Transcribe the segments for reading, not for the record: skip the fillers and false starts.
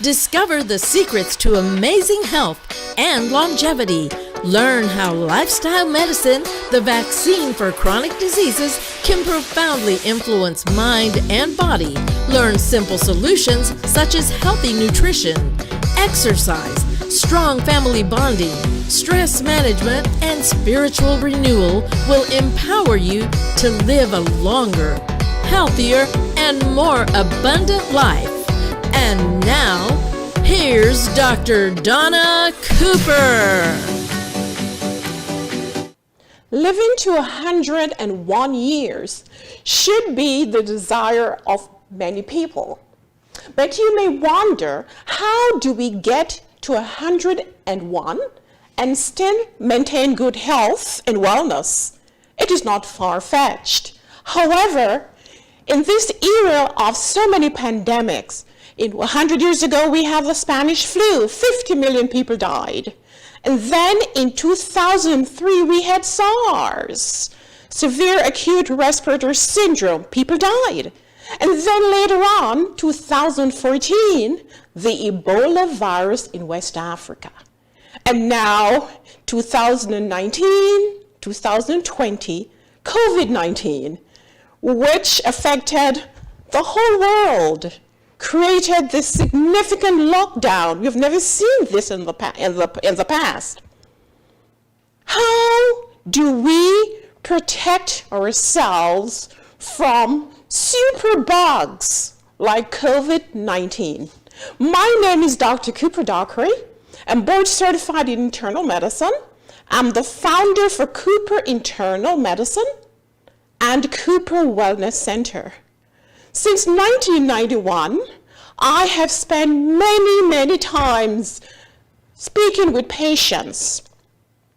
Discover the secrets to amazing health and longevity. Learn how lifestyle medicine, the vaccine for chronic diseases, can profoundly influence mind and body. Learn simple solutions such as healthy nutrition, exercise, strong family bonding, stress management, and spiritual renewal will empower you to live a longer, healthier, and more abundant life. And now, here's Dr. Dona Cooper. Living to 101 years should be the desire of many people. But you may wonder, how do we get to 101 and still maintain good health and wellness? It is not far-fetched. However, in this era of so many pandemics, 100 years ago we had the Spanish flu, 50 million people died. And then in 2003 we had SARS, severe acute respiratory syndrome, people died. And then later on, 2014, the Ebola virus in West Africa. And now, 2019, 2020, COVID-19, which affected the whole world, created this significant lockdown. We've never seen this in the past. How do we protect ourselves from superbugs like COVID-19? My name is Dr. Cooper-Dockery. I'm board certified in internal medicine. I'm the founder for Cooper Internal Medicine and Cooper Wellness Center. Since 1991, I have spent many times speaking with patients,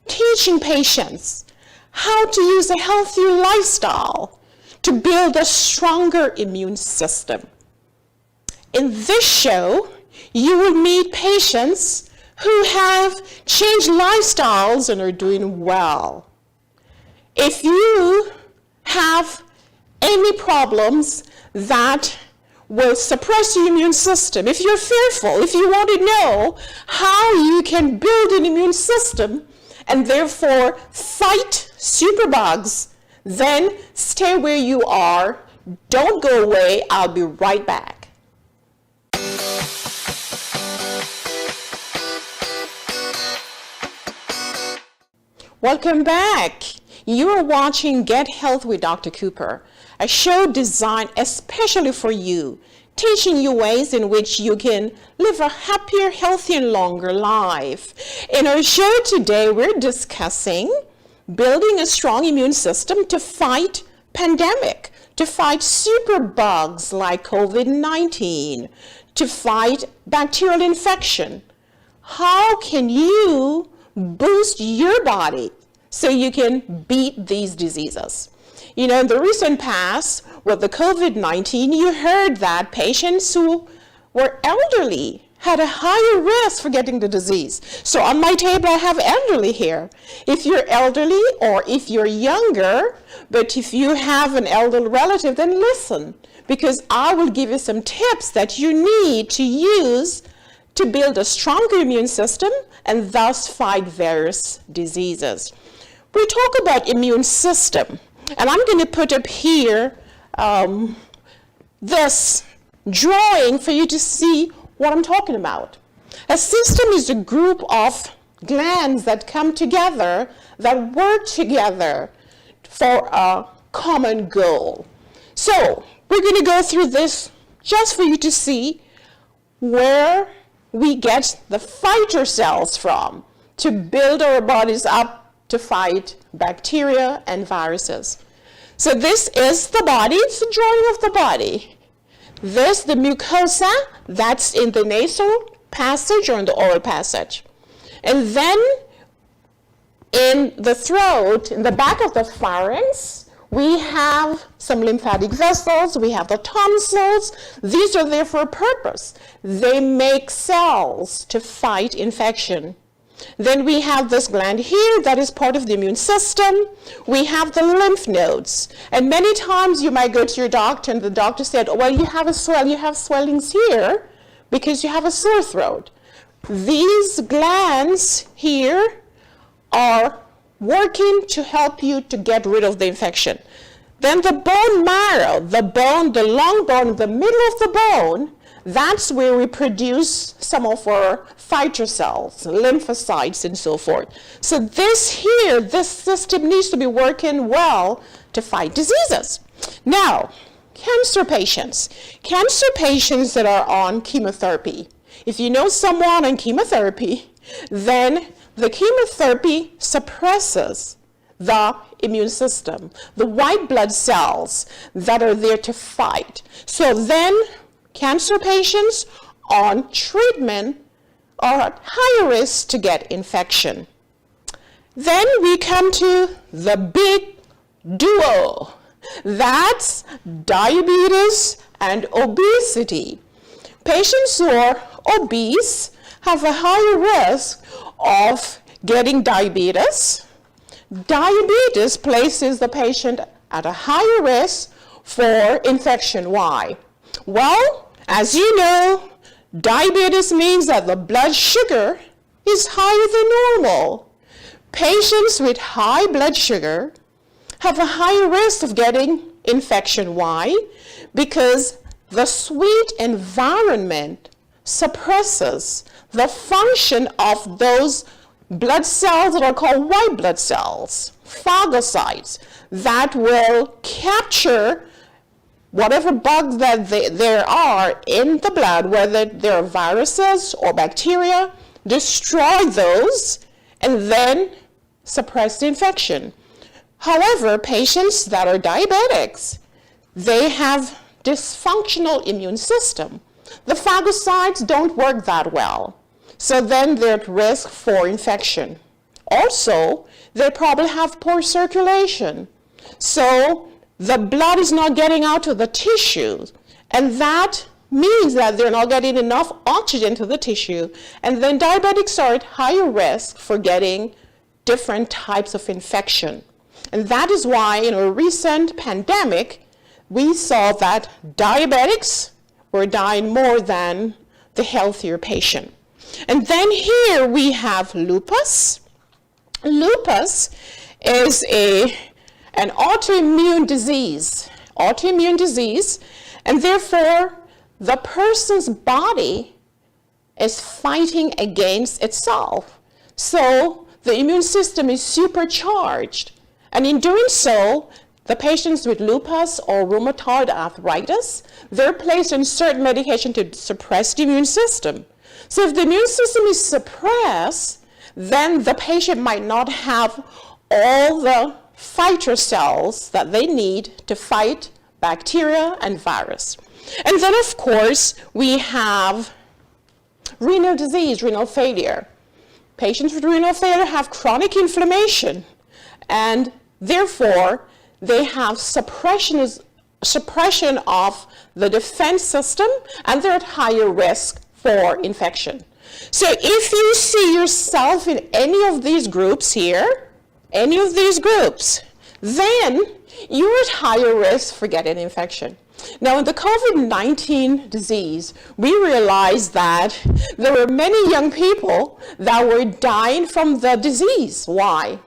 teaching patients how to use a healthier lifestyle to build a stronger immune system. In this show, you will meet patients who have changed lifestyles and are doing well. If you have any problems that will suppress your immune system, if you're fearful, if you want to know how you can build an immune system and therefore fight superbugs, then stay where you are. Don't go away. I'll be right back. Welcome back. You are watching Get Health with Dr. Cooper, a show designed especially for you, teaching you ways in which you can live a happier, healthier, and longer life. In our show today, we're discussing building a strong immune system to fight pandemic, to fight superbugs like COVID-19, to fight bacterial infection. How can you boost your body so you can beat these diseases? You know, in the recent past with the COVID-19, you heard that patients who were elderly had a higher risk for getting the disease. So on my table, I have elderly here. If you're elderly or if you're younger, but if you have an elderly relative, then listen, because I will give you some tips that you need to use to build a stronger immune system and thus fight various diseases. We talk about immune system, and I'm going to put up here this drawing for you to see what I'm talking about. A system is a group of glands that come together, that work together for a common goal. So we're going to go through this just for you to see where we get the fighter cells from to build our bodies up to fight bacteria and viruses. So this is the body. It's a drawing of the body. This, the mucosa, that's in the nasal passage or in the oral passage. And then in the throat, in the back of the pharynx, we have some lymphatic vessels, we have the tonsils. These are there for a purpose. They make cells to fight infection. Then we have this gland here that is part of the immune system. We have the lymph nodes. And many times you might go to your doctor and the doctor said, oh, well, you have a swell, you have swellings here, because you have a sore throat. These glands here are working to help you to get rid of the infection. Then the bone marrow, the long bone, the middle of the bone, that's where we produce some of our fighter cells, lymphocytes, and so forth. So this system needs to be working well to fight diseases. Now, cancer patients that are on chemotherapy. If you know someone on chemotherapy, then the chemotherapy suppresses the immune system, the white blood cells that are there to fight. So then cancer patients on treatment are at higher risk to get infection. Then we come to the big duo. That's diabetes and obesity. Patients who are obese have a higher risk of getting diabetes. Diabetes places the patient at a higher risk for infection. Why? Well, as you know, diabetes means that the blood sugar is higher than normal. Patients with high blood sugar have a higher risk of getting infection. Why? Because the sweet environment suppresses the function of those blood cells that are called white blood cells, phagocytes, that will capture whatever bugs that there are in the blood, whether they're viruses or bacteria, destroy those and then suppress the infection. However, patients that are diabetics, they have dysfunctional immune system. The phagocytes don't work that well. So then they're at risk for infection. Also, they probably have poor circulation. So the blood is not getting out to the tissues, and that means that they're not getting enough oxygen to the tissue, and then diabetics are at higher risk for getting different types of infection. And that is why in a recent pandemic, we saw that diabetics were dying more than the healthier patient. And then here we have lupus. Lupus is an autoimmune disease, and therefore the person's body is fighting against itself. So the immune system is supercharged. And in doing so, the patients with lupus or rheumatoid arthritis, they're placed on certain medication to suppress the immune system. So if the immune system is suppressed, then the patient might not have all the fighter cells that they need to fight bacteria and virus. And then, of course, we have renal disease, renal failure. Patients with renal failure have chronic inflammation, and therefore, they have suppression of the defense system, and they're at higher risk for infection. So if you see yourself in any of these groups here, then you're at higher risk for getting infection. Now, in the COVID-19 disease, we realized that there were many young people that were dying from the disease. Why?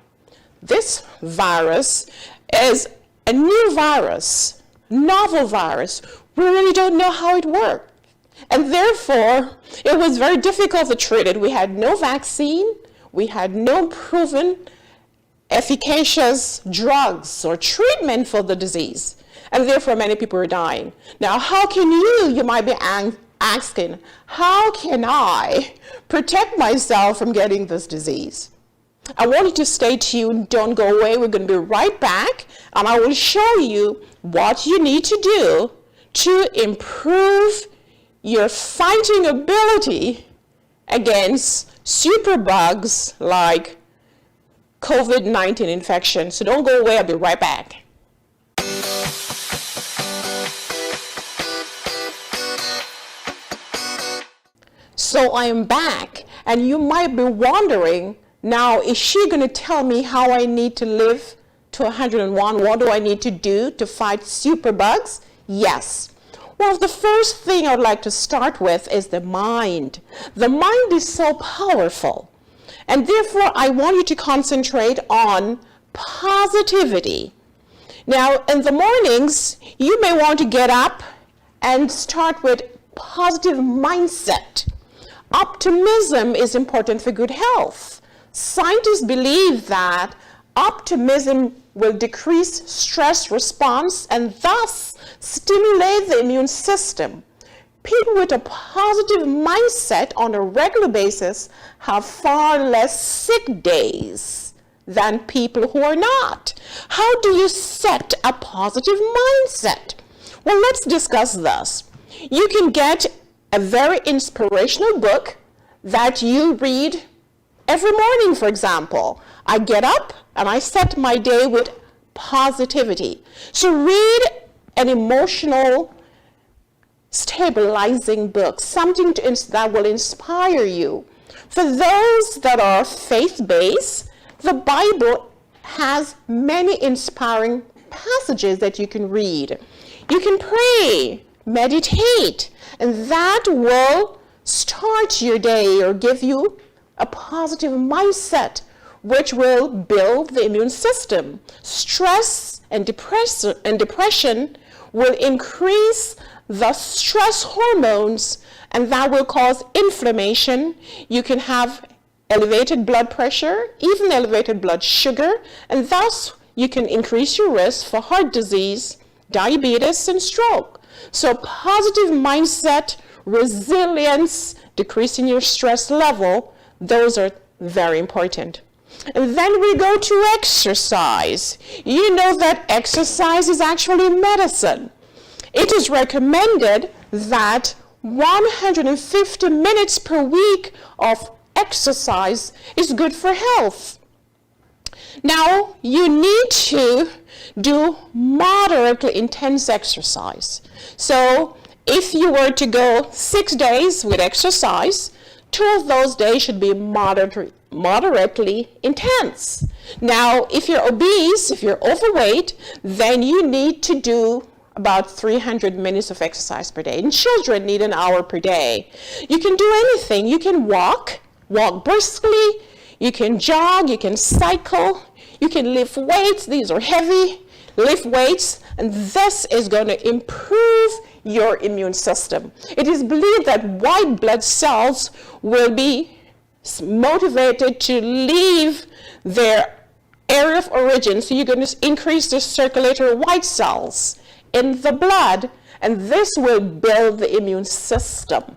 This virus is a new virus, novel virus. We really don't know how it works. And therefore, it was very difficult to treat it. We had no vaccine. We had no proven efficacious drugs or treatment for the disease. And therefore, many people are dying. Now, how can you might be asking, how can I protect myself from getting this disease? I want you to stay tuned. Don't go away. We're going to be right back. And I will show you what you need to do to improve your fighting ability against superbugs like COVID-19 infection. So don't go away. I'll be right back. So I am back, and you might be wondering, now, is she going to tell me how I need to live to 101? What do I need to do to fight superbugs? Yes. Well, the first thing I'd like to start with is the mind. The mind is so powerful, and therefore I want you to concentrate on positivity. Now, in the mornings, you may want to get up and start with positive mindset. Optimism is important for good health. Scientists believe that optimism will decrease stress response and thus stimulate the immune system. People with a positive mindset on a regular basis have far less sick days than people who are not. How do you set a positive mindset? Well, let's discuss this. You can get a very inspirational book that you read every morning, for example. I get up and I set my day with positivity. So read an emotional, stabilizing book, something that will inspire you. For those that are faith-based, the Bible has many inspiring passages that you can read. You can pray, meditate, and that will start your day or give you a positive mindset, which will build the immune system. Stress and depression will increase the stress hormones, and that will cause inflammation. You can have elevated blood pressure, even elevated blood sugar, and thus you can increase your risk for heart disease, diabetes, and stroke. So positive mindset, resilience, decreasing your stress level, those are very important. And then we go to exercise. You know that exercise is actually medicine. It is recommended that 150 minutes per week of exercise is good for health. Now, you need to do moderately intense exercise. So, if you were to go 6 days with exercise, 2 of those days should be moderately intense. Now, if you're obese, if you're overweight, then you need to do about 300 minutes of exercise per day. And children need an hour per day. You can do anything. You can walk briskly, you can jog, you can cycle, you can lift weights. These are heavy. Lift weights, and this is going to improve your immune system. It is believed that white blood cells will be motivated to leave their area of origin, so you're going to increase the circulator white cells in the blood, and this will build the immune system.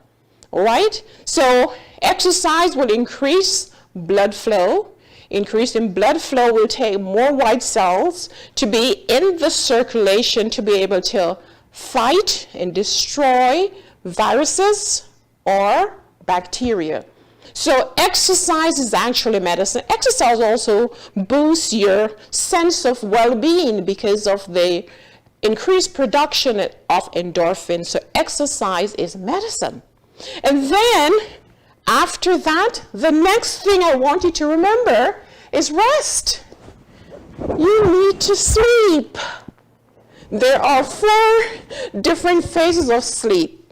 All right? So exercise will increase blood flow. Increase in blood flow will take more white cells to be in the circulation to be able to fight and destroy viruses or bacteria. So exercise is actually medicine. Exercise also boosts your sense of well-being because of the increased production of endorphins. So exercise is medicine. And then after that, the next thing I want you to remember is rest. You need to sleep. There are 4 different phases of sleep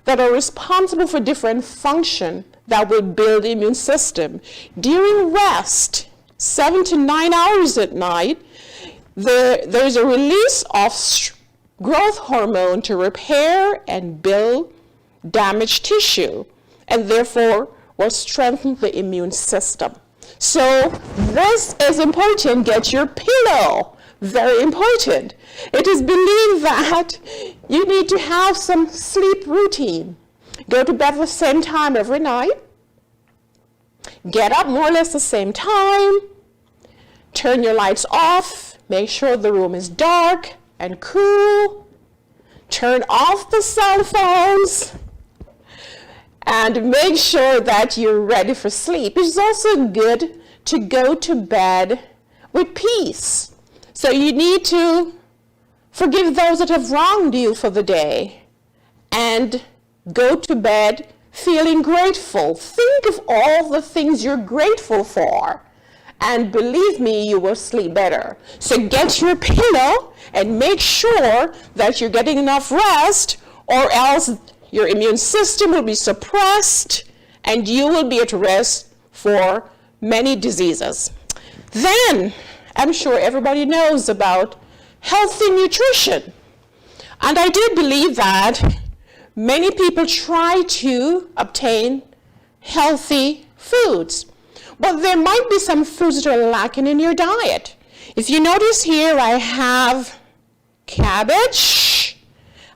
that are responsible for different function that will build the immune system. During rest, 7 to 9 hours at night, there is a release of growth hormone to repair and build damaged tissue, and therefore will strengthen the immune system. So this is important. Get your pillow. Very important. It is believed that you need to have some sleep routine. Go to bed at the same time every night. Get up more or less the same time. Turn your lights off. Make sure the room is dark and cool. Turn off the cell phones. And make sure that you're ready for sleep. It's also good to go to bed with peace. So you need to forgive those that have wronged you for the day and go to bed feeling grateful. Think of all the things you're grateful for, and believe me, you will sleep better. So get your pillow and make sure that you're getting enough rest, or else your immune system will be suppressed and you will be at risk for many diseases. Then, I'm sure everybody knows about healthy nutrition. And I do believe that many people try to obtain healthy foods, but there might be some foods that are lacking in your diet. If you notice here, I have cabbage,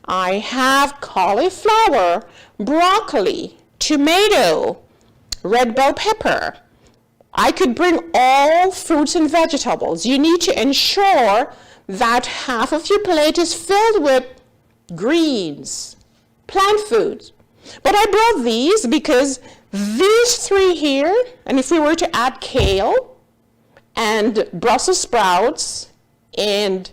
I have cauliflower, broccoli, tomato, red bell pepper. I could bring all fruits and vegetables. You need to ensure that half of your plate is filled with greens, plant foods. But I brought these because these three here, and if we were to add kale and Brussels sprouts and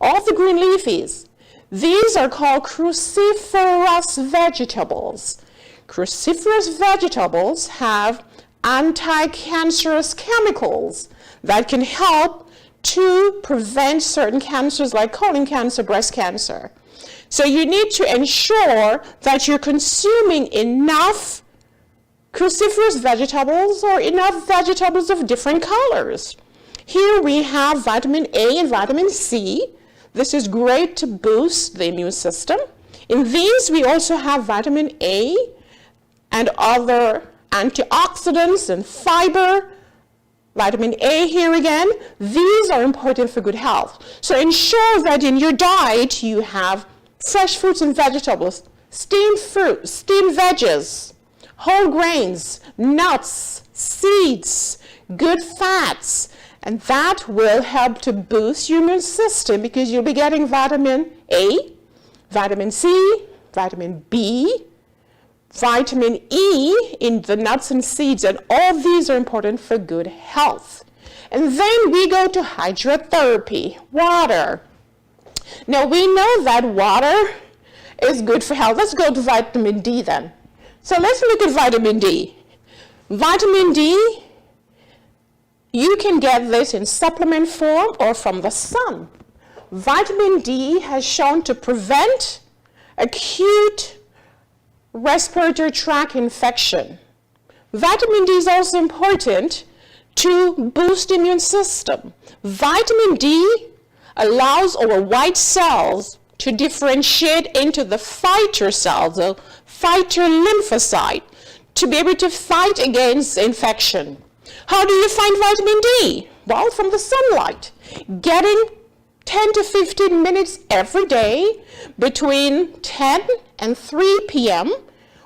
all the green leafies, these are called cruciferous vegetables. Cruciferous vegetables have anti-cancerous chemicals that can help to prevent certain cancers like colon cancer, breast cancer. So you need to ensure that you're consuming enough cruciferous vegetables or enough vegetables of different colors. Here we have vitamin A and vitamin C. This is great to boost the immune system. In these, we also have vitamin A and other antioxidants and fiber. Vitamin A here again, these are important for good health. So ensure that in your diet you have fresh fruits and vegetables, steamed fruit, steamed veggies, whole grains, nuts, seeds, good fats, and that will help to boost your immune system because you'll be getting vitamin A, vitamin C, vitamin B, vitamin E in the nuts and seeds, and all these are important for good health. And then we go to hydrotherapy, water. Now we know that water is good for health. Let's go to vitamin D then. So let's look at vitamin D. Vitamin D, you can get this in supplement form or from the sun. Vitamin D has shown to prevent acute respiratory tract infection. Vitamin D is also important to boost the immune system. Vitamin D allows our white cells to differentiate into the fighter cells, the fighter lymphocyte, to be able to fight against infection. How do you find vitamin D? Well, from the sunlight. Getting 10 to 15 minutes every day between 10 and 3 p.m.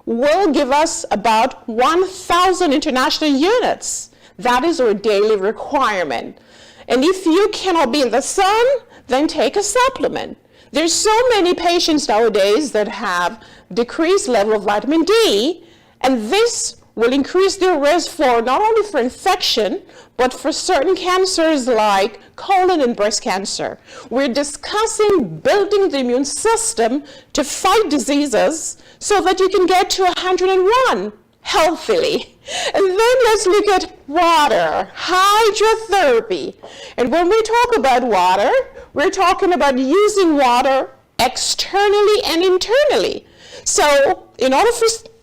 will give us about 1,000 international units. That is our daily requirement. And if you cannot be in the sun, then take a supplement. There's so many patients nowadays that have decreased level of vitamin D, and this will increase their risk for not only for infection, but for certain cancers like colon and breast cancer. We're discussing building the immune system to fight diseases so that you can get to 101 healthily. And then let's look at water, hydrotherapy. And when we talk about water, we're talking about using water externally and internally. So in order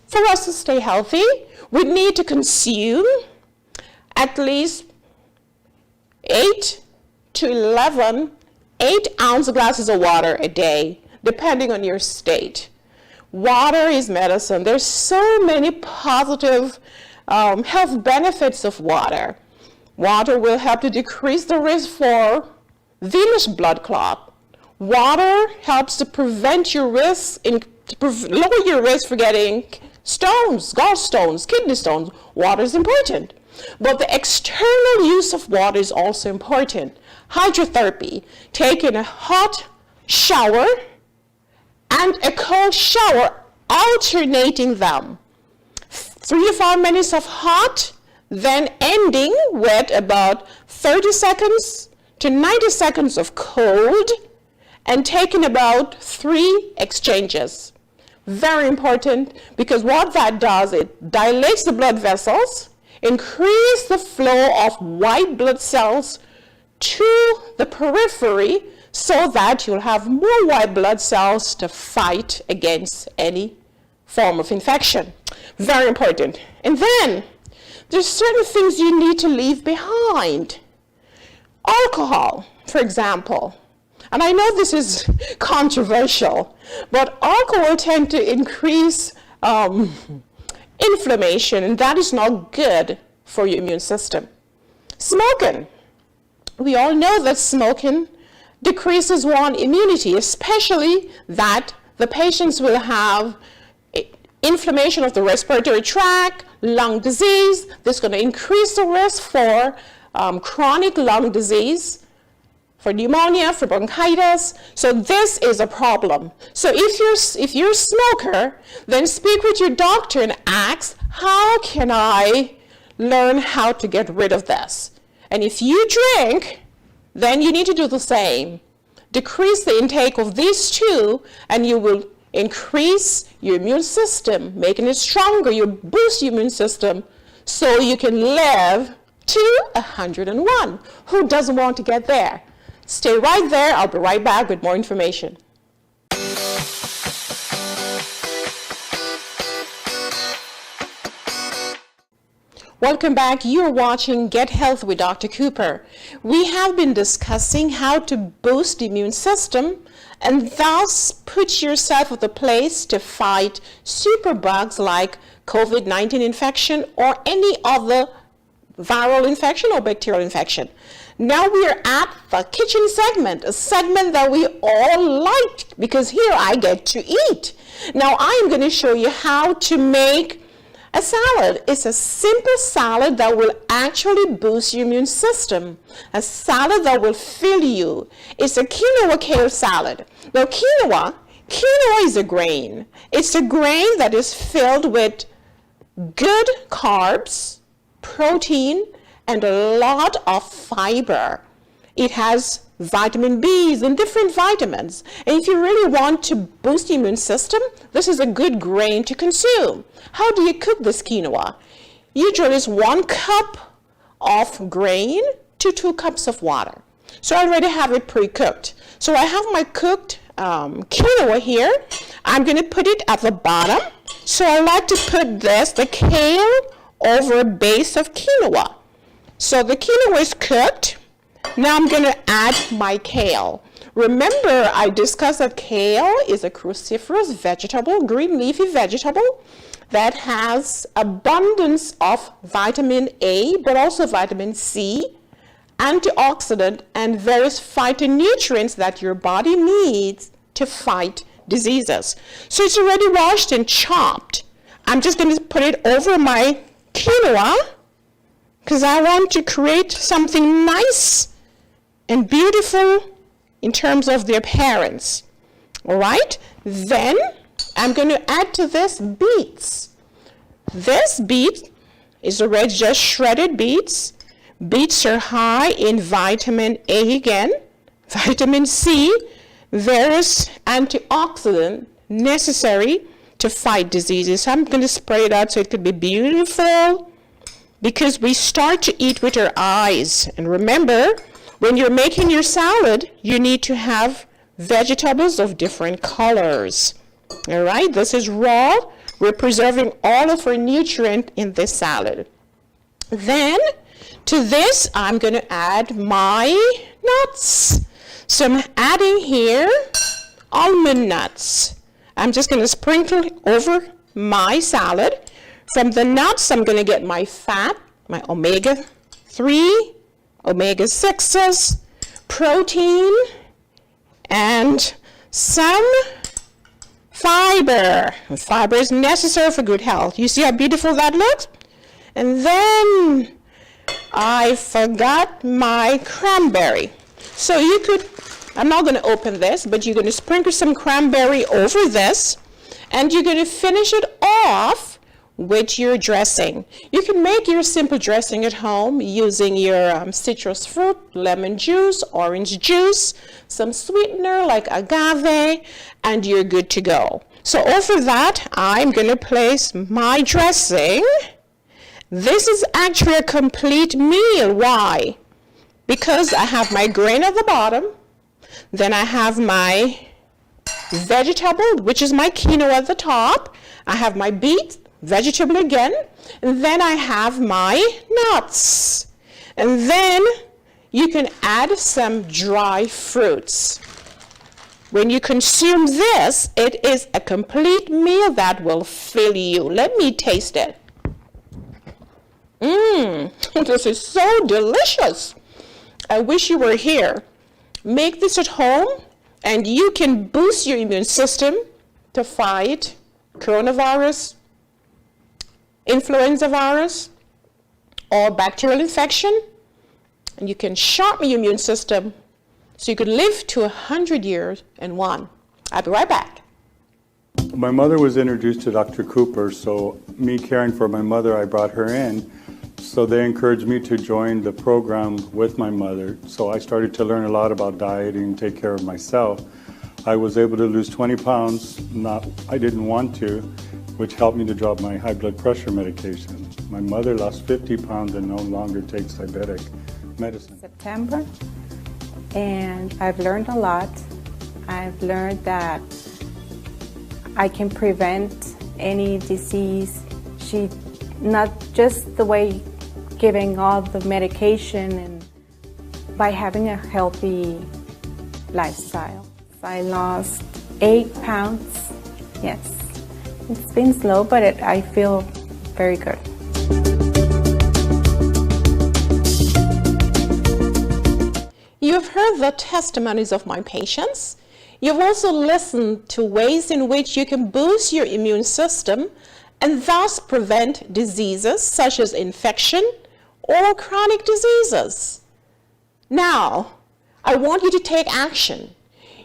for us to stay healthy, we need to consume at least 8 to 11 8-ounce glasses of water a day, depending on your state. Water is medicine. There's so many positive health benefits of water. Water will help to decrease the risk for venous blood clot. Water helps to prevent your risk, lower your risk for getting stones, gallstones, kidney stones. Water is important. But the external use of water is also important. Hydrotherapy, taking a hot shower and a cold shower, alternating them. 3 to 5 minutes of hot, then ending with about 30 seconds to 90 seconds of cold, and taking about 3 exchanges. Very important, because what that does, it dilates the blood vessels, increase the flow of white blood cells to the periphery so that you'll have more white blood cells to fight against any form of infection. Very important. And then there's certain things you need to leave behind. Alcohol, for example. And I know this is controversial, but alcohol tends to increase inflammation, and that is not good for your immune system. Smoking. We all know that smoking decreases one immunity, especially that the patients will have inflammation of the respiratory tract, lung disease. This is going to increase the risk for chronic lung disease, for pneumonia, for bronchitis. So this is a problem. So if you're a smoker, then speak with your doctor and ask, how can I learn how to get rid of this? And if you drink, then you need to do the same. Decrease the intake of these two, and you will increase your immune system, making it stronger. You boost your immune system so you can live to 101. Who doesn't want to get there? Stay right there. I'll be right back with more information. Welcome back. You're watching Get Health with Dr. Cooper. We have been discussing how to boost the immune system and thus put yourself at the place to fight superbugs like COVID-19 infection or any other viral infection or bacterial infection. Now we're at the kitchen segment, a segment that we all like because here I get to eat. Now I'm going to show you how to make a salad. It's a simple salad that will actually boost your immune system. A salad that will fill you. It's a quinoa kale salad. Now quinoa is a grain. It's a grain that is filled with good carbs, protein, and a lot of fiber. It has vitamin B's and different vitamins. And if you really want to boost the immune system, this is a good grain to consume. How do you cook this quinoa? Usually it's 1 cup of grain to 2 cups of water. So I already have it pre-cooked. So I have my cooked quinoa here. I'm going to put it at the bottom. So I like to put the kale over a base of quinoa. So the quinoa is cooked. Now I'm going to add my kale. Remember, I discussed that kale is a cruciferous vegetable, green leafy vegetable that has abundance of vitamin A, but also vitamin C, antioxidant, and various phytonutrients that your body needs to fight diseases. So it's already washed and chopped. I'm just going to put it over my quinoa because I want to create something nice and beautiful in terms of the appearance. All right, then I'm going to add to this beets. This beet is already just shredded beets. Beets are high in vitamin A again, vitamin C, various antioxidants necessary to fight diseases. So I'm going to spray it out so it could be beautiful because we start to eat with our eyes. And remember, when you're making your salad, you need to have vegetables of different colors. All right, this is raw. We're preserving all of our nutrient in this salad. Then to this, I'm going to add my nuts. So I'm adding here almond nuts. I'm just going to sprinkle over my salad. From the nuts, I'm going to get my fat, my omega-3, omega-6s, protein, and some fiber. Fiber is necessary for good health. You see how beautiful that looks? And then I forgot my cranberry. So you could, I'm not going to open this, but you're going to sprinkle some cranberry over this, and you're going to finish it off with your dressing. You can make your simple dressing at home using your citrus fruit, lemon juice, orange juice, some sweetener like agave, and you're good to go. So over that, I'm going to place my dressing. This is actually a complete meal. Why? Because I have my grain at the bottom, Then I have my vegetable, which is my quinoa at the top. I have my beet, vegetable again. And then I have my nuts. And then you can add some dry fruits. When you consume this, it is a complete meal that will fill you. Let me taste it. This is so delicious. I wish you were here. Make this at home, and you can boost your immune system to fight coronavirus, influenza virus, or bacterial infection. And you can sharpen your immune system so you could live to 100 years and one. I'll be right back. My mother was introduced to Dr. Cooper, so me caring for my mother, I brought her in. So they encouraged me to join the program with my mother. So I started to learn a lot about dieting and take care of myself. I was able to lose 20 pounds, I didn't want to, which helped me to drop my high blood pressure medication. My mother lost 50 pounds and no longer takes diabetic medicine. September, and I've learned a lot. I've learned that I can prevent any disease. Not just the way giving all the medication, and by having a healthy lifestyle. I lost 8 pounds. Yes, it's been slow, but I feel very good. You've heard the testimonies of my patients. You've also listened to ways in which you can boost your immune system and thus prevent diseases such as infection or chronic diseases. Now, I want you to take action.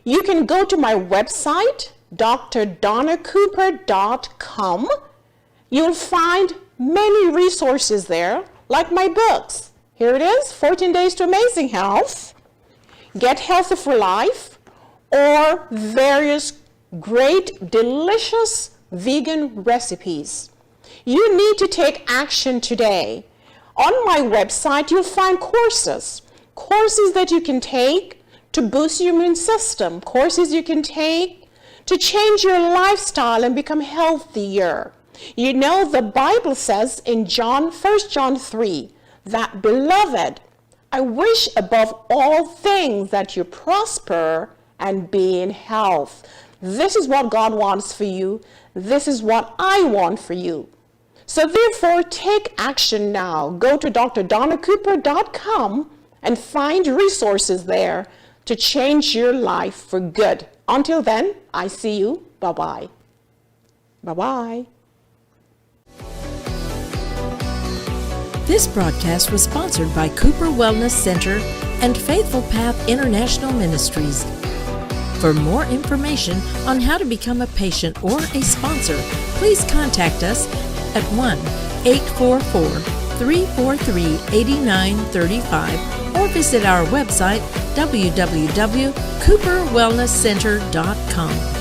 You can go to my website, drdonacooper.com. You'll find many resources there, like my books. Here it is, 14 Days to Amazing Health, Get Healthy for Life, or various great, delicious vegan recipes. You need to take action today. On my website, you'll find courses that you can take to boost your immune system, courses you can take to change your lifestyle and become healthier. You know, the Bible says in 1 John 3 that, beloved, I wish above all things that you prosper and be in health. This is what God wants for you. This is what I want for you. So therefore, take action now. Go to drdonacooper.com and find resources there to change your life for good. Until then, I see you. Bye-bye. Bye-bye. This broadcast was sponsored by Cooper Wellness Center and Faithful Path International Ministries. For more information on how to become a patient or a sponsor, please contact us at 1-844-343-8935 or visit our website www.cooperwellnesscenter.com.